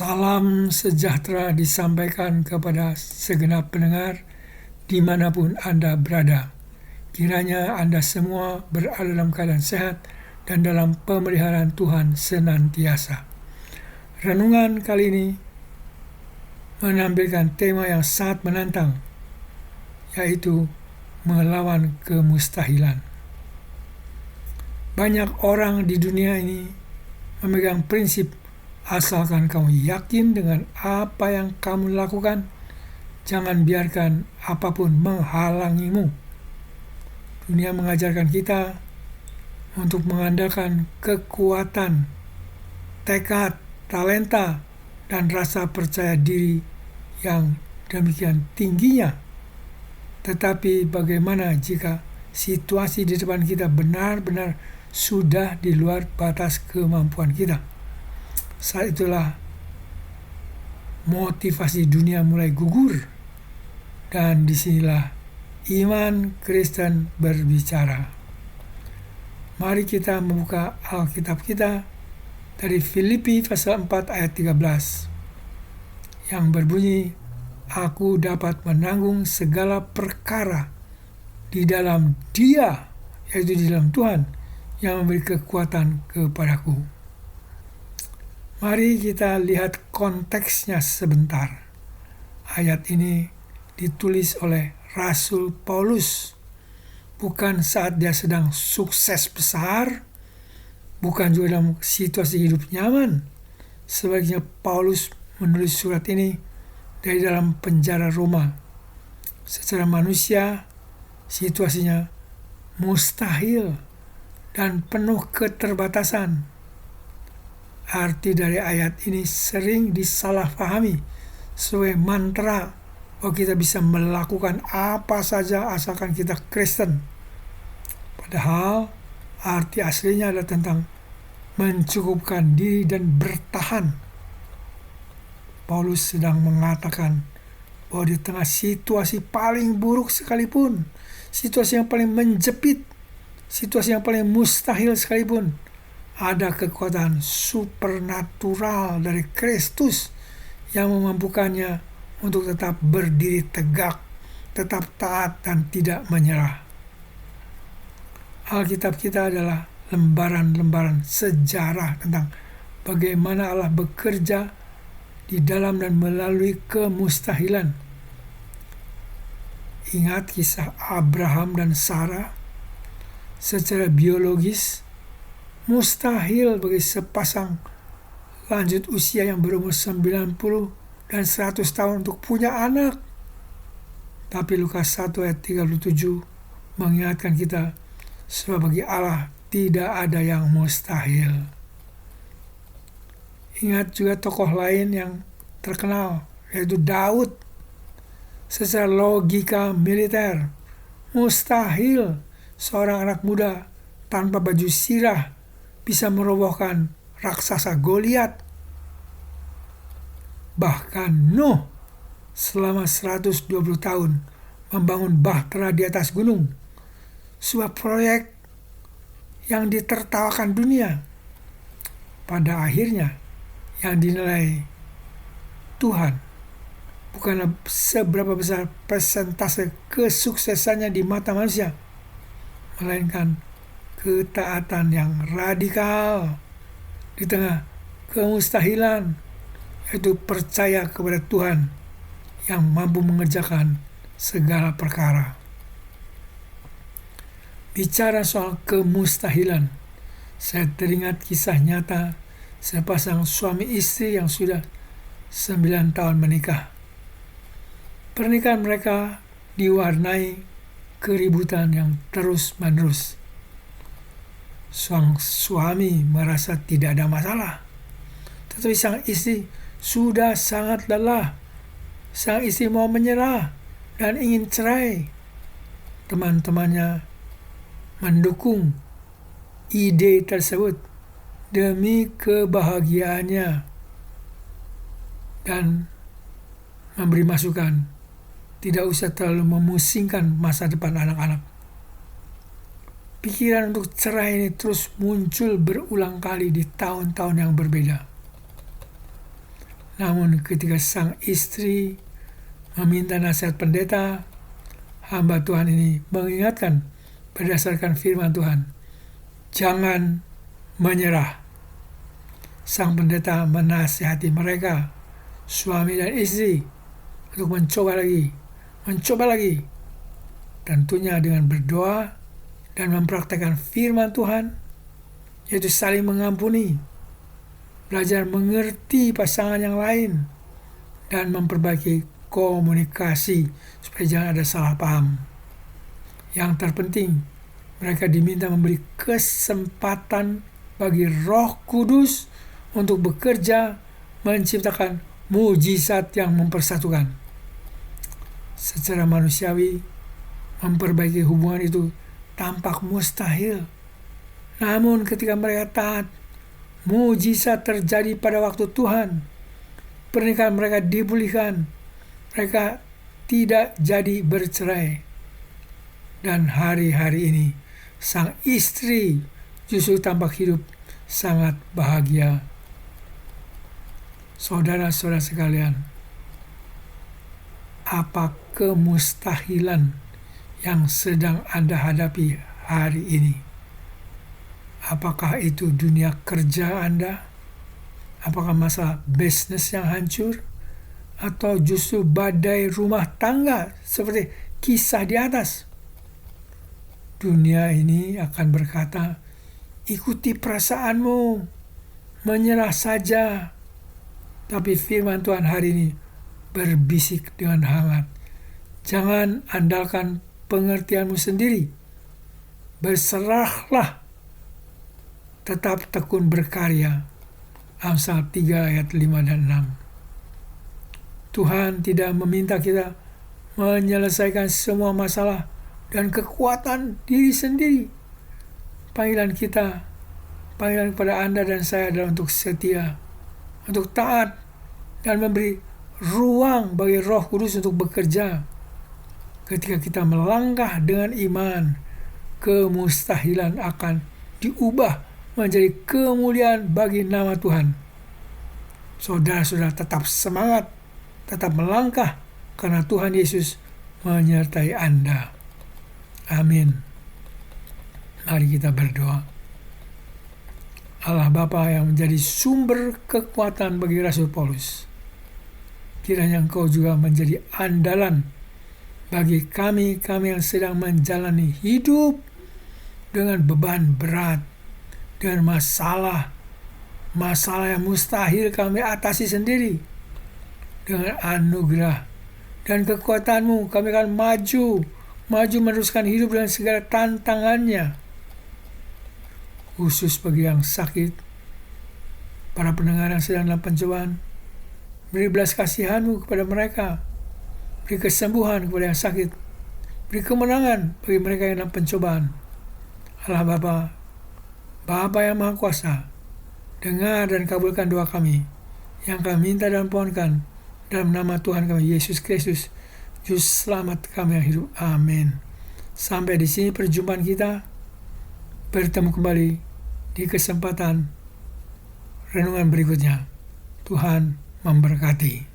Salam sejahtera disampaikan kepada segenap pendengar dimanapun Anda berada. Kiranya Anda semua berada dalam keadaan sehat dan dalam pemeliharaan Tuhan senantiasa. Renungan kali ini menampilkan tema yang sangat menantang, yaitu melawan kemustahilan. Banyak orang di dunia ini memegang prinsip, asalkan kamu yakin dengan apa yang kamu lakukan, jangan biarkan apapun menghalangimu. Dunia mengajarkan kita untuk mengandalkan kekuatan, tekad, talenta, dan rasa percaya diri yang demikian tingginya. Tetapi bagaimana jika situasi di depan kita benar-benar sudah di luar batas kemampuan kita? Saat itulah motivasi dunia mulai gugur, dan disinilah iman Kristen berbicara. Mari kita membuka Alkitab kita dari Filipi pasal 4 ayat 13 yang berbunyi, "Aku dapat menanggung segala perkara di dalam Dia," yaitu di dalam Tuhan, "yang memberi kekuatan kepadaku." Mari kita lihat konteksnya sebentar. Ayat ini ditulis oleh Rasul Paulus, bukan saat dia sedang sukses besar, bukan juga dalam situasi hidup nyaman. Sebaliknya Paulus menulis surat ini dari dalam penjara Roma. Secara manusia, situasinya mustahil dan penuh keterbatasan. Arti dari ayat ini sering disalahpahami sebagai mantra bahwa kita bisa melakukan apa saja asalkan kita Kristen. Padahal arti aslinya adalah tentang mencukupkan diri dan bertahan. Paulus sedang mengatakan bahwa di tengah situasi paling buruk sekalipun, situasi yang paling menjepit, situasi yang paling mustahil sekalipun, ada kekuatan supernatural dari Kristus yang memampukannya untuk tetap berdiri tegak, tetap taat dan tidak menyerah. Alkitab kita adalah lembaran-lembaran sejarah tentang bagaimana Allah bekerja di dalam dan melalui kemustahilan. Ingat kisah Abraham dan Sarah. Secara biologis, mustahil bagi sepasang lanjut usia yang berumur 90 dan 100 tahun untuk punya anak. Tapi Lukas 1 ayat 37 mengingatkan kita, sebab bagi Allah tidak ada yang mustahil. Ingat juga tokoh lain yang terkenal, yaitu Daud. Secara logika militer, mustahil seorang anak muda tanpa baju sirah bisa merobohkan raksasa Goliat. Bahkan Nuh selama 120 tahun membangun bahtera di atas gunung, sebuah proyek yang ditertawakan dunia. Pada akhirnya yang dinilai Tuhan bukanlah seberapa besar persentase kesuksesannya di mata manusia, melainkan ketaatan yang radikal di tengah kemustahilan, yaitu percaya kepada Tuhan yang mampu mengerjakan segala perkara. Bicara soal kemustahilan, saya teringat kisah nyata sepasang suami istri yang sudah 9 tahun menikah. Pernikahan mereka diwarnai keributan yang terus-menerus. Sang suami merasa tidak ada masalah, tetapi sang istri sudah sangat lelah. Sang istri mau menyerah dan ingin cerai. Teman-temannya mendukung ide tersebut demi kebahagiaannya dan memberi masukan, tidak usah terlalu memusingkan masa depan anak-anak. Pikiran untuk cerai ini terus muncul berulang kali di tahun-tahun yang berbeda. Namun ketika sang istri meminta nasihat pendeta, hamba Tuhan ini mengingatkan berdasarkan firman Tuhan, jangan menyerah. Sang pendeta menasihati mereka, suami dan istri, untuk mencoba lagi, tentunya dengan berdoa dan mempraktekkan firman Tuhan, yaitu saling mengampuni, belajar mengerti pasangan yang lain, dan memperbaiki komunikasi supaya jangan ada salah paham. Yang terpenting, mereka diminta memberi kesempatan bagi Roh Kudus untuk bekerja menciptakan mujizat yang mempersatukan. Secara manusiawi, memperbaiki hubungan itu tampak mustahil. Namun ketika mereka taat, mujizat terjadi pada waktu Tuhan. Pernikahan mereka dipulihkan. Mereka tidak jadi bercerai. Dan hari-hari ini, sang istri justru tampak hidup sangat bahagia. Saudara-saudara sekalian, apa kemustahilan yang sedang Anda hadapi hari ini? Apakah itu dunia kerja Anda? Apakah masalah bisnis yang hancur? Atau justru badai rumah tangga seperti kisah di atas? Dunia ini akan berkata, ikuti perasaanmu, menyerah saja. Tapi firman Tuhan hari ini berbisik dengan hangat. Jangan andalkan pengertianmu sendiri. Berserahlah. Tetap tekun berkarya. Amsal 3 ayat 5 dan 6. Tuhan tidak meminta kita menyelesaikan semua masalah dan kekuatan diri sendiri. Panggilan kepada Anda dan saya adalah untuk setia, untuk taat, dan memberi ruang bagi Roh Kudus untuk bekerja. Ketika kita melangkah dengan iman, kemustahilan akan diubah menjadi kemuliaan bagi nama Tuhan. Saudara-saudara tetap semangat, tetap melangkah, karena Tuhan Yesus menyertai Anda. Amin. Mari kita berdoa. Allah Bapa yang menjadi sumber kekuatan bagi Rasul Paulus, kiranya Engkau juga menjadi andalan bagi kami yang sedang menjalani hidup dengan beban berat, dengan masalah yang mustahil kami atasi sendiri. Dengan anugerah dan kekuatan-Mu kami akan maju meneruskan hidup dengan segala tantangannya. Khusus bagi yang sakit, para pendengar yang sedang dalam pencobaan, beri belas kasihan-Mu kepada mereka, beri kesembuhan kepada yang sakit, beri kemenangan bagi mereka yang dalam pencobaan. Allah Bapa yang Maha Kuasa, dengar dan kabulkan doa kami yang kami minta dan pohonkan dalam nama Tuhan kami Yesus Kristus, Juru Selamat kami yang hidup. Amin. Sampai di sini perjumpaan kita. Bertemu kembali di kesempatan renungan berikutnya. Tuhan memberkati.